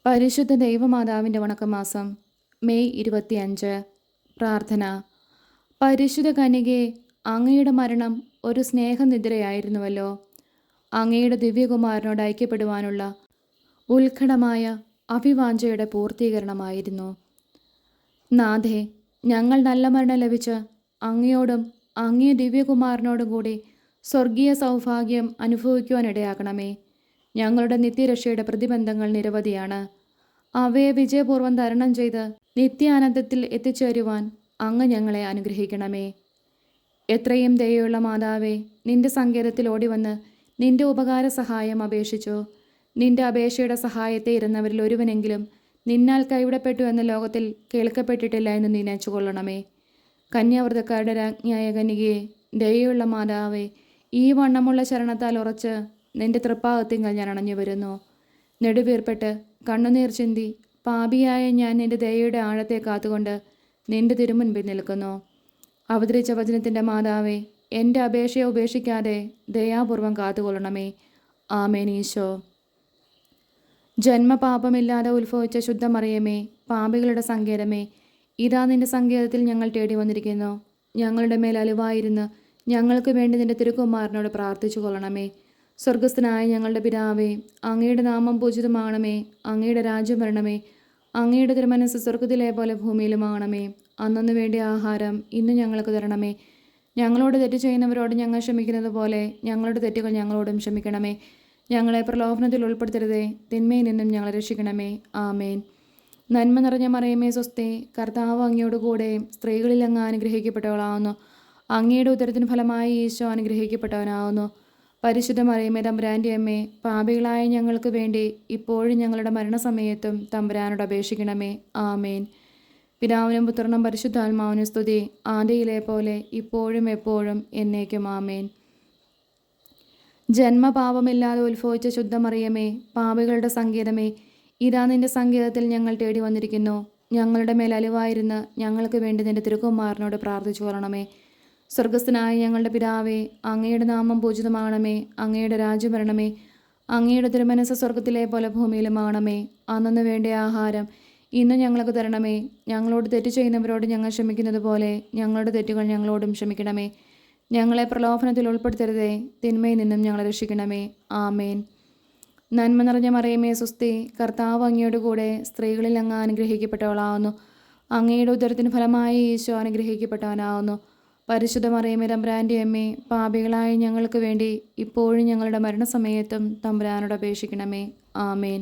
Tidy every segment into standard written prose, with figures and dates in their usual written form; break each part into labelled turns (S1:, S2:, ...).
S1: പരിശുദ്ധ ദൈവമാതാവിൻ്റെ വണക്കമാസം മെയ് 25. പ്രാർത്ഥന. പരിശുദ്ധ കന്യകേ, അങ്ങയുടെ മരണം ഒരു സ്നേഹനിദ്രയായിരുന്നുവല്ലോ. അങ്ങയുടെ ദിവ്യകുമാരനോട് ഐക്യപ്പെടുവാനുള്ള ഉത്കടമായ അഭിവാഞ്ചയുടെ പൂർത്തീകരണമായിരുന്നു. നാഥേ, ഞങ്ങൾ നല്ല മരണം ലഭിച്ച് അങ്ങയോടും അങ്ങേ ദിവ്യകുമാരനോടും കൂടി സ്വർഗീയ സൗഭാഗ്യം അനുഭവിക്കുവാനിടയാക്കണമേ. ഞങ്ങളുടെ നിത്യരക്ഷയുടെ പ്രതിബന്ധങ്ങൾ നിരവധിയാണ്. അവയെ വിജയപൂർവ്വം തരണം ചെയ്ത് നിത്യാനന്ദത്തിൽ എത്തിച്ചേരുവാൻ അങ്ങ് ഞങ്ങളെ അനുഗ്രഹിക്കണമേ. എത്രയും ദയയുള്ള മാതാവേ, നിന്റെ സങ്കേതത്തിൽ ഓടിവന്ന് നിന്റെ ഉപകാര സഹായം അപേക്ഷിച്ചു. നിന്റെ അപേക്ഷയുടെ സഹായത്തെ ഇരുന്നവരിൽ ഒരുവനെങ്കിലും നിന്നാൽ കൈവിടപ്പെട്ടു എന്ന ലോകത്തിൽ കേൾക്കപ്പെട്ടിട്ടില്ല എന്ന് നീ നനച്ചുകൊള്ളണമേ. കന്യാവ്രതക്കാരുടെ രാജ്ഞിയായ കന്യകയെ, ദയയുള്ള മാതാവേ, ഈ വണ്ണമുള്ള ശരണത്താൽ ഉറച്ച് നിന്റെ തൃപ്പാകത്തിങ്കൽ ഞാൻ അണഞ്ഞു വരുന്നു. നെടുവീർപ്പെട്ട് കണ്ണുനീർ ചിന്തി പാപിയായ ഞാൻ നിന്റെ ദയയുടെ ആഴത്തെ കാത്തുകൊണ്ട് നിന്റെ തിരുമുൻപിൽ നിൽക്കുന്നു. അവതരിച്ച വചനത്തിൻ്റെ മാതാവേ, എൻ്റെ അപേക്ഷയെ ഉപേക്ഷിക്കാതെ ദയാപൂർവം കാത്തുകൊള്ളണമേ. ആമേൻ. ഈശോ. ജന്മപാപമില്ലാതെ ഉത്ഭവിച്ച ശുദ്ധമറിയമേ, പാപികളുടെ സങ്കേതമേ, ഇതാ നിന്റെ സങ്കേതത്തിൽ ഞങ്ങൾ തേടി വന്നിരിക്കുന്നു. ഞങ്ങളുടെ മേൽ അലിവായിരുന്ന് ഞങ്ങൾക്ക് വേണ്ടി നിന്റെ തിരുക്കുമാരനോട് പ്രാർത്ഥിച്ചു കൊള്ളണമേ. സ്വർഗസ്ഥനായ ഞങ്ങളുടെ പിതാവേ, അങ്ങയുടെ നാമം പൂജിതമാകണമേ. അങ്ങയുടെ രാജ്യം വരണമേ. അങ്ങയുടെ തിരുമനസ്സ് സ്വർഗത്തിലെ പോലെ ഭൂമിയിലുമാകണമേ. അന്നു വേണ്ടിയ ആഹാരം ഇന്ന് ഞങ്ങൾക്ക് തരണമേ. ഞങ്ങളോട് തെറ്റ് ചെയ്യുന്നവരോട് ഞങ്ങൾ ക്ഷമിക്കുന്നത് പോലെ ഞങ്ങളുടെ തെറ്റുകൾ ഞങ്ങളോടും ക്ഷമിക്കണമേ. ഞങ്ങളെ പ്രലോഭനത്തിൽ ഉൾപ്പെടുത്തരുതേ, തിന്മയിൽ നിന്നും ഞങ്ങളെ രക്ഷിക്കണമേ. ആമേൻ. നന്മ നിറഞ്ഞ മറിയമേ, സ്വസ്തി, കർത്താവ് അങ്ങയോട് കൂടെ സ്ത്രീകളിൽ അങ്ങ് അനുഗ്രഹിക്കപ്പെട്ടവളാവുന്നു. അങ്ങയുടെ ഉദരത്തിന് ഫലമായി ഈശോ അനുഗ്രഹിക്കപ്പെട്ടവനാവുന്നു. പരിശുദ്ധ മറിയമേ, തമ്പുരാൻ്റെ അമ്മേ, പാപികളായ ഞങ്ങൾക്ക് വേണ്ടി ഇപ്പോഴും ഞങ്ങളുടെ മരണസമയത്തും തമ്പുരാനോട് അപേക്ഷിക്കണമേ. ആമേൻ. പിതാവിനും പുത്രനും പരിശുദ്ധാത്മാവിനും സ്തുതി, ആദിയിലെ പോലെ ഇപ്പോഴും എപ്പോഴും എന്നേക്കും. ആമേൻ. ജന്മപാപമില്ലാതെ ഉത്ഭവിച്ച ശുദ്ധമറിയമേ, പാപികളുടെ സങ്കേതമേ, ഇതാ നിന്റെ സങ്കേതത്തിൽ ഞങ്ങൾ തേടി വന്നിരിക്കുന്നു. ഞങ്ങളുടെ മേൽ അലിവായിരുന്ന് ഞങ്ങൾക്ക് വേണ്ടി നിന്റെ തിരുക്കുമാരനോട് പ്രാർത്ഥിച്ചു കൊള്ളണമേ. സ്വർഗസ്ഥനായ ഞങ്ങളുടെ പിതാവേ, അങ്ങയുടെ നാമം പൂജിതമാകണമേ. അങ്ങയുടെ രാജ്യം വരണമേ. അങ്ങയുടെ തിരുമനസ്സ് സ്വർഗത്തിലെ പോലെ ഭൂമിയിലുമാകണമേ. അന്നു വേണ്ടിയ ആഹാരം ഇന്ന് ഞങ്ങൾക്ക് തരണമേ. ഞങ്ങളോട് തെറ്റ് ചെയ്യുന്നവരോട് ഞങ്ങൾ ക്ഷമിക്കുന്നത് പോലെ ഞങ്ങളുടെ തെറ്റുകൾ ഞങ്ങളോടും ക്ഷമിക്കണമേ. ഞങ്ങളെ പ്രലോഭനത്തിൽ ഉൾപ്പെടുത്തരുതേ, തിന്മയിൽ നിന്നും ഞങ്ങളെ രക്ഷിക്കണമേ. ആമേൻ. നന്മ നിറഞ്ഞ മറിയമേ, സ്വസ്തി, കർത്താവ് അങ്ങയോട് കൂടെ സ്ത്രീകളിൽ അങ്ങ് അനുഗ്രഹിക്കപ്പെട്ടവളാവുന്നു. അങ്ങയുടെ ഉദരത്തിന് ഫലമായി ഈശോ അനുഗ്രഹിക്കപ്പെട്ടവനാവുന്നു. പരിശുദ്ധ മറിയമേ, തമ്പുരാൻ്റെ അമ്മേ, പാപികളായ ഞങ്ങൾക്ക് വേണ്ടി ഇപ്പോഴും ഞങ്ങളുടെ മരണസമയത്തും തമ്പുരാനോട് അപേക്ഷിക്കണമേ. ആമേൻ.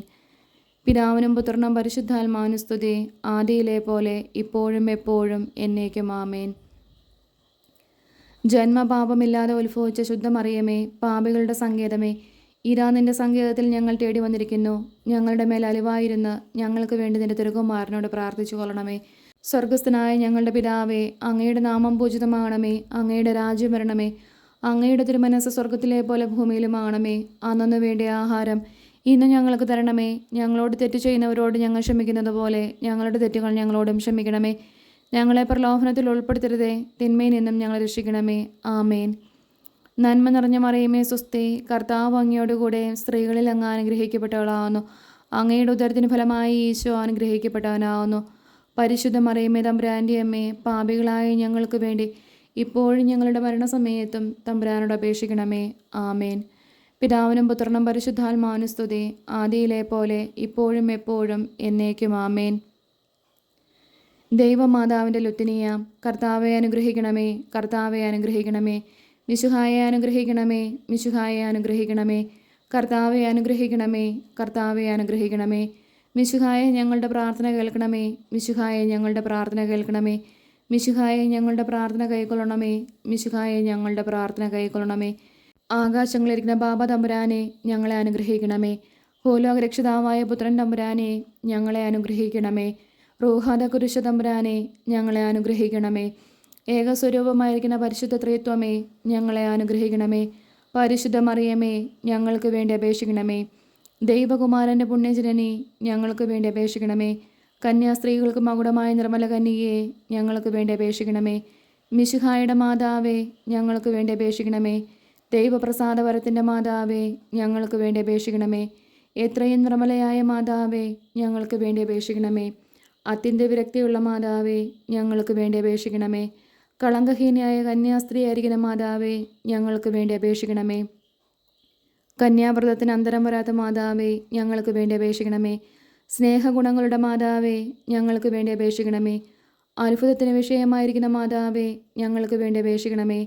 S1: പിതാവിനും പുത്രനും പരിശുദ്ധാത്മാവിനും സ്തുതി, ആദിയിലെ പോലെ ഇപ്പോഴും എപ്പോഴും എന്നേക്കും. ആമേൻ. ജന്മപാപമില്ലാതെ ഉത്ഭവിച്ച ശുദ്ധമറിയമേ, പാപികളുടെ സങ്കേതമേ, ഇതാ നിന്റെ സങ്കേതത്തിൽ ഞങ്ങൾ തേടി വന്നിരിക്കുന്നു. ഞങ്ങളുടെ മേൽ അലിവായിരുന്ന് ഞങ്ങൾക്ക് വേണ്ടി നിന്റെ തിരുക്കുമാരനോട് പ്രാർത്ഥിച്ചു കൊള്ളണമേ. സ്വർഗസ്ഥനായ ഞങ്ങളുടെ പിതാവേ, അങ്ങയുടെ നാമം പൂജിതമാകണമേ. അങ്ങയുടെ രാജ്യം വരണമേ. അങ്ങയുടെ തിരുമനസ്സ് സ്വർഗത്തിലെ പോലെ ഭൂമിയിലുമാകണമേ. അന്നു വേണ്ടിയ ആഹാരം ഇന്ന് ഞങ്ങൾക്ക് തരണമേ. ഞങ്ങളോട് തെറ്റ് ചെയ്യുന്നവരോട് ഞങ്ങൾ ക്ഷമിക്കുന്നത് പോലെ ഞങ്ങളുടെ തെറ്റുകൾ ഞങ്ങളോടും ക്ഷമിക്കണമേ. ഞങ്ങളെ പ്രലോഭനത്തിൽ ഉൾപ്പെടുത്തരുതേ, തിന്മയിൽ നിന്നും ഞങ്ങളെ രക്ഷിക്കണമേ. ആമേൻ. നന്മ നിറഞ്ഞ മറിയമേ, സ്വസ്തി, കർത്താവ് അങ്ങയോട് കൂടെ സ്ത്രീകളിൽ അങ്ങ് അനുഗ്രഹിക്കപ്പെട്ടവളാവുന്നു. അങ്ങയുടെ ഉദരത്തിന് ഫലമായി ഈശോ അനുഗ്രഹിക്കപ്പെട്ടവനാവുന്നു. പരിശുദ്ധ മറിയമേ, തമ്പുരാൻ്റെ അമ്മേ, പാപികളായ ഞങ്ങൾക്ക് വേണ്ടി ഇപ്പോഴും ഞങ്ങളുടെ മരണസമയത്തും തമ്പുരാനോട് അപേക്ഷിക്കണമേ. ആമേൻ. പിതാവിനും പുത്രനും പരിശുദ്ധാത്മാവിനും സ്തുതി, ആദിയിലെ പോലെ ഇപ്പോഴും എപ്പോഴും എന്നേക്കും. ആമേൻ. ദൈവമാതാവിൻ്റെ ലുത്തിനിയ, കർത്താവെ അനുഗ്രഹിക്കണമേ. കർത്താവെ അനുഗ്രഹിക്കണമേ. മിശുഹായെ അനുഗ്രഹിക്കണമേ. മിശുഹായെ അനുഗ്രഹിക്കണമേ. കർത്താവെ അനുഗ്രഹിക്കണമേ. കർത്താവെ അനുഗ്രഹിക്കണമേ. മിശുഹായെ ഞങ്ങളുടെ പ്രാർത്ഥന കേൾക്കണമേ. മിശുഹായെ ഞങ്ങളുടെ പ്രാർത്ഥന കേൾക്കണമേ. മിശുഹായെ ഞങ്ങളുടെ പ്രാർത്ഥന കൈക്കൊള്ളണമേ. മിശുഹായെ ഞങ്ങളുടെ പ്രാർത്ഥന കൈക്കൊള്ളണമേ. ആകാശങ്ങളിലിരിക്കുന്ന ബാബ തമ്പുരാനെ, ഞങ്ങളെ അനുഗ്രഹിക്കണമേ. ഭൂലോക രക്ഷിതാവായ പുത്രൻ തമ്പുരാനെ, ഞങ്ങളെ അനുഗ്രഹിക്കണമേ. റൂഹാദ കുരിശ തമ്പുരാനെ, ഞങ്ങളെ അനുഗ്രഹിക്കണമേ. ഏകസ്വരൂപമായിരിക്കുന്ന പരിശുദ്ധ ത്രിത്വമേ, ഞങ്ങളെ അനുഗ്രഹിക്കണമേ. പരിശുദ്ധ മറിയമേ, ഞങ്ങൾക്ക് വേണ്ടി അപേക്ഷിക്കണമേ. ദൈവകുമാരൻ്റെ പുണ്യജനനി, ഞങ്ങൾക്ക് വേണ്ടി അപേക്ഷിക്കണമേ. കന്യാസ്ത്രീകൾക്ക് മകുടമായ നിർമ്മല കന്യകയെ, ഞങ്ങൾക്ക് വേണ്ടി അപേക്ഷിക്കണമേ. മിശിഹായുടെ മാതാവേ, ഞങ്ങൾക്ക് വേണ്ടി അപേക്ഷിക്കണമേ. ദൈവപ്രസാദവരത്തിൻ്റെ മാതാവേ, ഞങ്ങൾക്ക് വേണ്ടി അപേക്ഷിക്കണമേ. എത്രയും നിർമ്മലയായ മാതാവേ, ഞങ്ങൾക്ക് വേണ്ടി അപേക്ഷിക്കണമേ. അത്യന്ത വിരക്തിയുള്ള മാതാവേ, ഞങ്ങൾക്ക് വേണ്ടി അപേക്ഷിക്കണമേ. കളങ്കഹീനയായ കന്യാസ്ത്രീയായിരിക്കുന്ന മാതാവേ, ഞങ്ങൾക്ക് വേണ്ടി അപേക്ഷിക്കണമേ. കന്യാവ്രതത്തിന് അന്തരം വരാത്ത മാതാവേ, ഞങ്ങൾക്ക് വേണ്ടി അപേക്ഷിക്കണമേ. സ്നേഹഗുണങ്ങളുടെ മാതാവേ, ഞങ്ങൾക്ക് വേണ്ടി അപേക്ഷിക്കണമേ. അത്ഭുതത്തിന് വിഷയമായിരിക്കുന്ന മാതാവേ, ഞങ്ങൾക്ക് വേണ്ടി അപേക്ഷിക്കണമേ.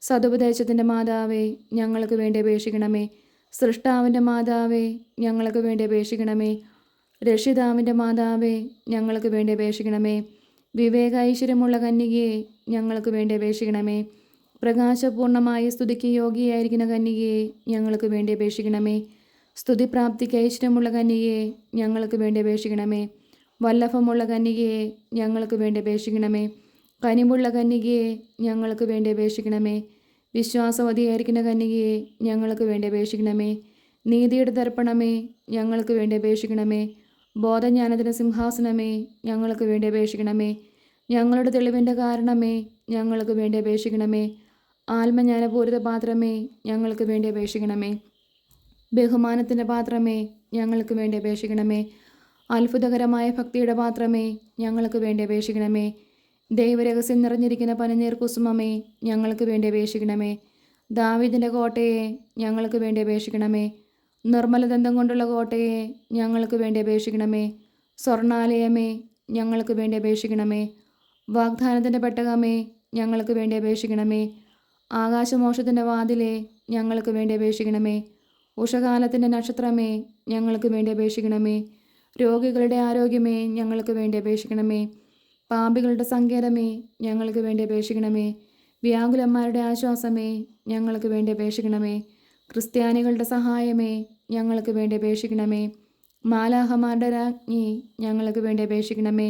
S1: സതുപദേശത്തിൻ്റെ മാതാവേ, ഞങ്ങൾക്ക് വേണ്ടി അപേക്ഷിക്കണമേ. സൃഷ്ടാവിൻ്റെ മാതാവേ, ഞങ്ങൾക്ക് വേണ്ടി അപേക്ഷിക്കണമേ. രക്ഷിതാവിൻ്റെ മാതാവേ, ഞങ്ങൾക്ക് വേണ്ടി അപേക്ഷിക്കണമേ. വിവേക ഐശ്വര്യമുള്ള കന്യകയെ, ഞങ്ങൾക്ക് വേണ്ടി അപേക്ഷിക്കണമേ. പ്രകാശപൂർണമായ സ്തുതിക്ക് യോഗ്യയായിരിക്കുന്ന കന്യകയെ, ഞങ്ങൾക്ക് വേണ്ടി അപേക്ഷിക്കണമേ. സ്തുതിപ്രാപ്തിക്ക് ഐശ്വര്യമുള്ള കന്യകയെ, ഞങ്ങൾക്ക് വേണ്ടി അപേക്ഷിക്കണമേ. വല്ലഭമുള്ള കന്യകയെ, ഞങ്ങൾക്ക് വേണ്ടി അപേക്ഷിക്കണമേ. കനിവുള്ള കന്യകയെ, ഞങ്ങൾക്ക് വേണ്ടി അപേക്ഷിക്കണമേ. വിശ്വാസവതിയായിരിക്കുന്ന കന്യകയെ, ഞങ്ങൾക്ക് വേണ്ടി അപേക്ഷിക്കണമേ. നീതിയുടെ ദർപ്പണമേ, ഞങ്ങൾക്ക് വേണ്ടി അപേക്ഷിക്കണമേ. ബോധജ്ഞാനത്തിന് സിംഹാസനമേ, ഞങ്ങൾക്ക് വേണ്ടി അപേക്ഷിക്കണമേ. ഞങ്ങളുടെ തെളിവിൻ്റെ കാരണമേ, ഞങ്ങൾക്ക് വേണ്ടി അപേക്ഷിക്കണമേ. ആത്മജ്ഞാനപൂരിത പാത്രമേ, ഞങ്ങൾക്ക് വേണ്ടി അപേക്ഷിക്കണമേ. ബഹുമാനത്തിൻ്റെ പാത്രമേ, ഞങ്ങൾക്ക് വേണ്ടി അപേക്ഷിക്കണമേ. അത്ഭുതകരമായ ഭക്തിയുടെ പാത്രമേ, ഞങ്ങൾക്ക് വേണ്ടി അപേക്ഷിക്കണമേ. ദൈവരഹസ്യം നിറഞ്ഞിരിക്കുന്ന പനിനീർ കുസുമമേ, ഞങ്ങൾക്ക് വേണ്ടി അപേക്ഷിക്കണമേ. ദാവീദിൻ്റെ കോട്ടയെ, ഞങ്ങൾക്ക് വേണ്ടി അപേക്ഷിക്കണമേ. നിർമ്മലദന്തം കൊണ്ടുള്ള കോട്ടയെ, ഞങ്ങൾക്ക് വേണ്ടി അപേക്ഷിക്കണമേ. സ്വർണാലയമേ, ഞങ്ങൾക്ക് വേണ്ടി അപേക്ഷിക്കണമേ. വാഗ്ദാനത്തിൻ്റെ പെട്ടകമേ, ഞങ്ങൾക്ക് വേണ്ടി അപേക്ഷിക്കണമേ. ആകാശമോക്ഷത്തിൻ്റെ വാതിലെ, ഞങ്ങൾക്ക് വേണ്ടി അപേക്ഷിക്കണമേ. ഉഷകാലത്തിൻ്റെ നക്ഷത്രമേ, ഞങ്ങൾക്ക് വേണ്ടി അപേക്ഷിക്കണമേ. രോഗികളുടെ ആരോഗ്യമേ, ഞങ്ങൾക്ക് വേണ്ടി അപേക്ഷിക്കണമേ. പാപികളുടെ സങ്കേതമേ, ഞങ്ങൾക്ക് വേണ്ടി അപേക്ഷിക്കണമേ. വ്യാകുലന്മാരുടെ ആശ്വാസമേ, ഞങ്ങൾക്ക് വേണ്ടി അപേക്ഷിക്കണമേ. ക്രിസ്ത്യാനികളുടെ സഹായമേ, ഞങ്ങൾക്ക് വേണ്ടി അപേക്ഷിക്കണമേ. മാലാഹമാരുടെ രാജ്ഞി, ഞങ്ങൾക്ക് വേണ്ടി അപേക്ഷിക്കണമേ.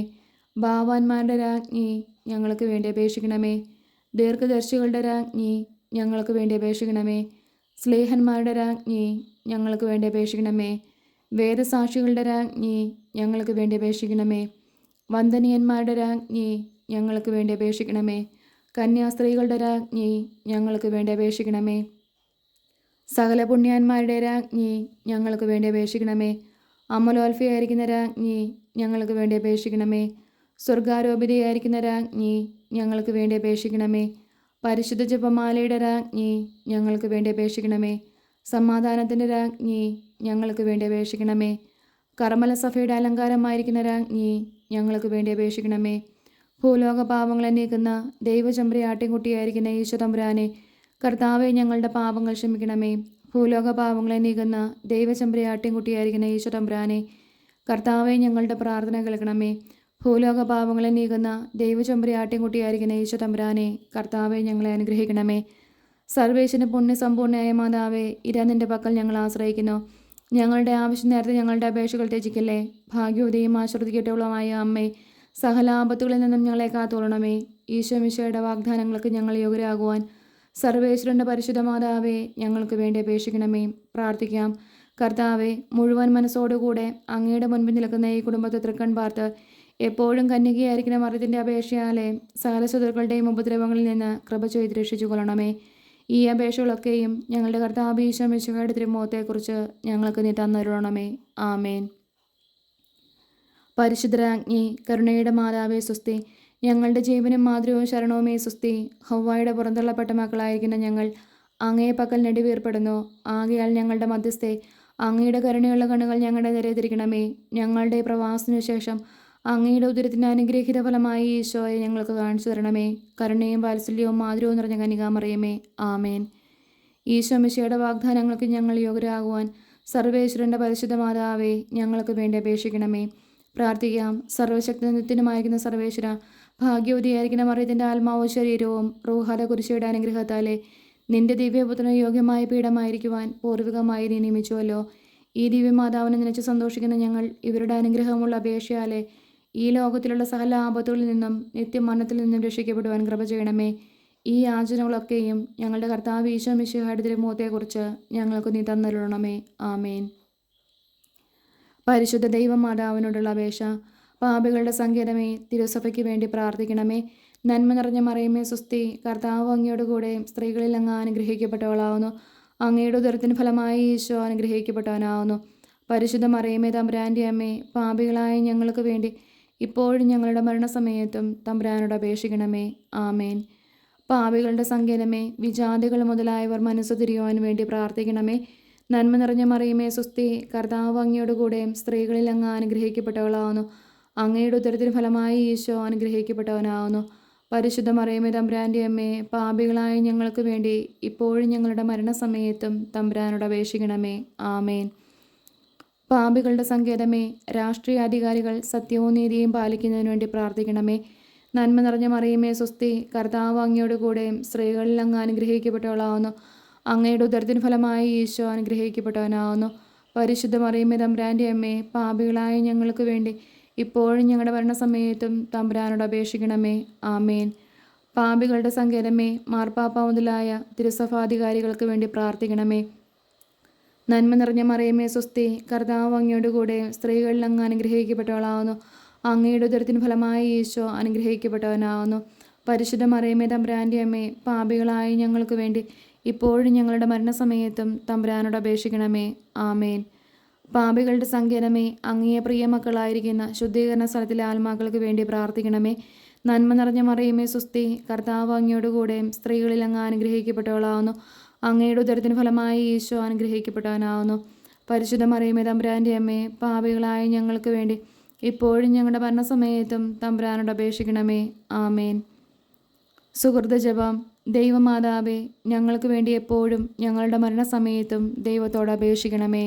S1: ഭാവാന്മാരുടെ രാജ്ഞി, ഞങ്ങൾക്ക് വേണ്ടി അപേക്ഷിക്കണമേ. ദീർഘദർശികളുടെ രാജ്ഞി, ഞങ്ങൾക്ക് വേണ്ടി അപേക്ഷിക്കണമേ. സ്ലേഹന്മാരുടെ രാജ്ഞി, ഞങ്ങൾക്ക് വേണ്ടി അപേക്ഷിക്കണമേ. വേദസാക്ഷികളുടെ രാജ്ഞി, ഞങ്ങൾക്ക് വേണ്ടി അപേക്ഷിക്കണമേ. വന്ദനീയന്മാരുടെ രാജ്ഞി, ഞങ്ങൾക്ക് വേണ്ടി അപേക്ഷിക്കണമേ. കന്യാസ്ത്രീകളുടെ രാജ്ഞി, ഞങ്ങൾക്ക് വേണ്ടി അപേക്ഷിക്കണമേ. സകല പുണ്യാന്മാരുടെ രാജ്ഞി, ഞങ്ങൾക്ക് വേണ്ടി അപേക്ഷിക്കണമേ. അമലോൽഫയായിരിക്കുന്ന രാജ്ഞി, ഞങ്ങൾക്ക് വേണ്ടി അപേക്ഷിക്കണമേ. സ്വർഗാരോപിതയായിരിക്കുന്ന രാജ്ഞി, ഞങ്ങൾക്ക് വേണ്ടി അപേക്ഷിക്കണമേ. പരിശുദ്ധ ജപമാലയുടെ രാജ്ഞി, ഞങ്ങൾക്ക് വേണ്ടി അപേക്ഷിക്കണമേ. സമാധാനത്തിൻ്റെ രാജ്ഞി, ഞങ്ങൾക്ക് വേണ്ടി അപേക്ഷിക്കണമേ. കർമ്മല സഭയുടെ അലങ്കാരമായിരിക്കുന്ന രാജ്ഞി, ഞങ്ങൾക്ക് വേണ്ടി അപേക്ഷിക്കണമേ. ഭൂലോക പാപങ്ങളെ നീക്കുന്ന ദൈവചമ്പ്രി ആട്ടിൻകുട്ടിയായിരിക്കുന്ന ഈശോ തമ്പുരാനെ, കർത്താവെ, ഞങ്ങളുടെ പാപങ്ങൾ ക്ഷമിക്കണമേ. ഭൂലോക പാപങ്ങളെ നീക്കുന്ന ദൈവചമ്പ്രി ആട്ടിൻകുട്ടിയായിരിക്കുന്ന ഈശോ തമ്പുരാനെ, കർത്താവെ, ഞങ്ങളുടെ പ്രാർത്ഥന കേൾക്കണമേ. ഭൂലോക പാപങ്ങളെ നീക്കുന്ന ദൈവചമ്പ്രി ആട്ടിൻകുട്ടിയായിരിക്കുന്ന ഈശോ തമ്പുരാനെ, കർത്താവെ, ഞങ്ങളെ അനുഗ്രഹിക്കണമേ. സർവേശ്വരന് പുണ്യസമ്പൂർണ്ണയായ മാതാവേ, ഇരാ നിൻ്റെ പക്കൽ ഞങ്ങൾ ആശ്രയിക്കുന്നു. ഞങ്ങളുടെ ആവശ്യം നേരത്തെ ഞങ്ങളുടെ അപേക്ഷകൾ ത്യജിക്കല്ലേ. ഭാഗ്യവതിയും ആശ്രദിക്കട്ടുള്ളതുമായ അമ്മേ, സകല ആപത്തുകളിൽ നിന്നും ഞങ്ങളെ കാത്തോളണമേ. ഈശോ മിശിഹായുടെ വാഗ്ദാനങ്ങൾക്ക് ഞങ്ങൾ യോഗ്യരാകുവാൻ സർവേശ്വരൻ്റെ പരിശുദ്ധ മാതാവേ, ഞങ്ങൾക്ക് വേണ്ടി അപേക്ഷിക്കണമേ. പ്രാർത്ഥിക്കാം. കർത്താവെ, മുഴുവൻ മനസ്സോടുകൂടെ അങ്ങയുടെ മുൻപിൽ നിൽക്കുന്ന ഈ കുടുംബത്തെ തൃക്കൺ പാർത്ത് എപ്പോഴും കന്യകയായിരിക്കുന്ന മറിയത്തിൻ്റെ അപേക്ഷയാലെ സകല ശത്രുക്കളുടെയും ഉപദ്രവങ്ങളിൽ നിന്ന് കൃപ ചെയ്ത് രക്ഷിച്ചു കൊള്ളണമേ. ഈ അപേക്ഷകളൊക്കെയും ഞങ്ങളുടെ കർത്താവ് ഈശോ മിശിഹായുടെ തിരുമുഖത്തെക്കുറിച്ച് ഞങ്ങൾക്ക് നീ തന്നരുളണമേ. ആമേൻ. പരിശുദ്ധരാജ്ഞി, കരുണയുടെ മാതാവേ സുസ്തി. ഞങ്ങളുടെ ജീവനും മാതൃവും ശരണവുമേ സുസ്തി. ഹവ്വായുടെ പുറന്തള്ളപ്പെട്ട മക്കളായിരിക്കുന്ന ഞങ്ങൾ അങ്ങയെ പക്കൽ നെടുവീർപ്പെടുന്നു. ആകയാൽ ഞങ്ങളുടെ മധ്യസ്ഥെ, അങ്ങയുടെ കരുണയുള്ള കണ്ണുകൾ ഞങ്ങളുടെ നേരെ തിരിക്കണമേ. ഞങ്ങളുടെ പ്രവാസത്തിനു ശേഷം അങ്ങയുടെ ഉദരത്തിന് അനുഗ്രഹീത ഫലമായി ഈശോയെ ഞങ്ങൾക്ക് കാണിച്ചു തരണമേ. കരുണയും വാത്സല്യവും മാതൃവും നിറഞ്ഞ കന്യകാമറിയമേ. ആമേൻ. ഈശോ മിശിഹായുടെ വാഗ്ദാനങ്ങൾക്ക് ഞങ്ങൾ യോഗ്യരാകുവാൻ സർവേശ്വരൻ്റെ പരിശുദ്ധ മാതാവേ, ഞങ്ങൾക്ക് വേണ്ടി അപേക്ഷിക്കണമേ. പ്രാർത്ഥിക്കാം. സർവശക്തനുമായിരിക്കുന്ന സർവേശ്വര, ഭാഗ്യവതിയായിരിക്കുന്ന മറിയത്തിൻ്റെ ആത്മാവും ശരീരവും റൂഹാദ കുരിശയുടെ അനുഗ്രഹത്താലെ നിന്റെ ദിവ്യപുത്രന് യോഗ്യമായ പീഠമായിരിക്കുവാൻ പൂർവികമായി നീ നിയമിച്ചുവല്ലോ. ഈ ദിവ്യമാതാവിനെ നനച്ച് സന്തോഷിക്കുന്ന ഞങ്ങൾ ഇവരുടെ അനുഗ്രഹമുള്ള അപേക്ഷയാലെ ഈ ലോകത്തിലുള്ള സകല ആപത്തുകളിൽ നിന്നും നിത്യമരണത്തിൽ നിന്നും രക്ഷിക്കപ്പെടുവാൻ കൃപ ചെയ്യണമേ. ഈ യാചനകളൊക്കെയും ഞങ്ങളുടെ കർത്താവ് ഈശോ മിശിഹായുടെ തിരുമുഖത്തെക്കുറിച്ച് ഞങ്ങൾക്ക് നീ തന്നരുളണമേ. ആമേൻ. പരിശുദ്ധ ദൈവമാതാവിനോടുള്ള അപേക്ഷ. പാപികളുടെ സങ്കേതമേ, തിരുസഭയ്ക്ക് വേണ്ടി പ്രാർത്ഥിക്കണമേ. നന്മ നിറഞ്ഞ മറിയമേ സുസ്തി. കർത്താവ് അങ്ങയോട് കൂടെ സ്ത്രീകളിൽ അങ്ങ് അനുഗ്രഹിക്കപ്പെട്ടവളാവുന്നു. അങ്ങയുടെ ഉദരത്തിന് ഫലമായി ഈശോ അനുഗ്രഹിക്കപ്പെട്ടവനാവുന്നു. പരിശുദ്ധ മറിയമേ തമ്പുരാൻ്റെ അമ്മേ, പാപികളായ ഞങ്ങൾക്ക് വേണ്ടി ഇപ്പോഴും ഞങ്ങളുടെ മരണസമയത്തും തമ്പുരാനോട് അപേക്ഷിക്കണമേ. ആമേൻ. പാപികളുടെ സങ്കേതമേ, വിജാതികൾ മുതലായവർ മനസ്സു തിരിയുവാൻ വേണ്ടി പ്രാർത്ഥിക്കണമേ. നന്മ നിറഞ്ഞ മറിയമേ സുസ്തി, കർത്താവ് അങ്ങയോട് കൂടെ സ്ത്രീകളിൽ അങ്ങ് അനുഗ്രഹിക്കപ്പെട്ടവളാവുന്നു. അങ്ങയുടെ ഉദരത്തിന് ഫലമായി ഈശോ അനുഗ്രഹിക്കപ്പെട്ടവനാവുന്നു. പരിശുദ്ധ മറിയമേ തമ്പുരാൻ്റെ അമ്മേ, പാപികളായ ഞങ്ങൾക്ക് വേണ്ടി ഇപ്പോഴും ഞങ്ങളുടെ മരണസമയത്തും തമ്പുരാനോട് അപേക്ഷിക്കണമേ. ആമേൻ. പാപികളുടെ സങ്കേതമേ, രാഷ്ട്രീയ അധികാരികൾ സത്യവും നീതിയും പാലിക്കുന്നതിന് വേണ്ടി പ്രാർത്ഥിക്കണമേ. നന്മ നിറഞ്ഞ മറിയമേ സുസ്തി, കർത്താവ് അങ്ങയോട് കൂടെ സ്ത്രീകളിൽ അങ്ങ് അനുഗ്രഹിക്കപ്പെട്ടവളാവുന്നു. അങ്ങയുടെ ഉദരത്തിന് ഫലമായി ഈശോ അനുഗ്രഹിക്കപ്പെട്ടവനാവുന്നു. പരിശുദ്ധ മറിയമേ തമ്പുരാൻ്റെ അമ്മേ, പാപികളായ ഞങ്ങൾക്ക് വേണ്ടി ഇപ്പോഴും ഞങ്ങളുടെ മരണസമയത്തും തമ്പുരാനോട് അപേക്ഷിക്കണമേ. ആമേൻ. പാപികളുടെ സങ്കേതമേ, മാർപ്പാപ്പ മുതലായ തിരുസഭാധികാരികൾക്ക് വേണ്ടി പ്രാർത്ഥിക്കണമേ. നന്മ നിറഞ്ഞ മറിയമേ സുസ്തി, കർത്താവ് അങ്ങയോട് കൂടെ സ്ത്രീകളിൽ അങ്ങ് അനുഗ്രഹിക്കപ്പെട്ടവളാവുന്നു. അങ്ങയുടെ ഉദരത്തിന് ഫലമായി ഈശോ അനുഗ്രഹിക്കപ്പെട്ടവനാവുന്നു. പരിശുദ്ധ മറിയമേ തമ്പുരാൻ്റെ അമ്മേ, പാപികളായ ഞങ്ങൾക്ക് വേണ്ടി ഇപ്പോഴും ഞങ്ങളുടെ മരണസമയത്തും തമ്പുരാനോട് അപേക്ഷിക്കണമേ. ആമേൻ. പാപികളുടെ സങ്കേതമേ, അങ്ങയെ പ്രിയ മക്കളായിരിക്കുന്ന ശുദ്ധീകരണ സ്ഥലത്തിലെ ആത്മാക്കൾക്ക് വേണ്ടി പ്രാർത്ഥിക്കണമേ. നന്മ നിറഞ്ഞ മറിയമേ സുസ്തി, കർത്താവ് അങ്ങയോട് കൂടെ സ്ത്രീകളിൽ അങ്ങ് അനുഗ്രഹിക്കപ്പെട്ടവളാവുന്നു. അങ്ങയുടെ ഉദരത്തിന് ഫലമായി ഈശോ അനുഗ്രഹിക്കപ്പെട്ടവനാവുന്നു. പരിശുദ്ധ മറിയമേ തമ്പുരാൻ്റെ അമ്മേ, പാപികളായ ഞങ്ങൾക്ക് വേണ്ടി ഇപ്പോഴും ഞങ്ങളുടെ മരണസമയത്തും തമ്പുരാനോട് അപേക്ഷിക്കണമേ. ആമേൻ. സുഹൃത ജപം. ദൈവമാതാവേ, ഞങ്ങൾക്ക് വേണ്ടി എപ്പോഴും ഞങ്ങളുടെ മരണസമയത്തും ദൈവത്തോട് അപേക്ഷിക്കണമേ.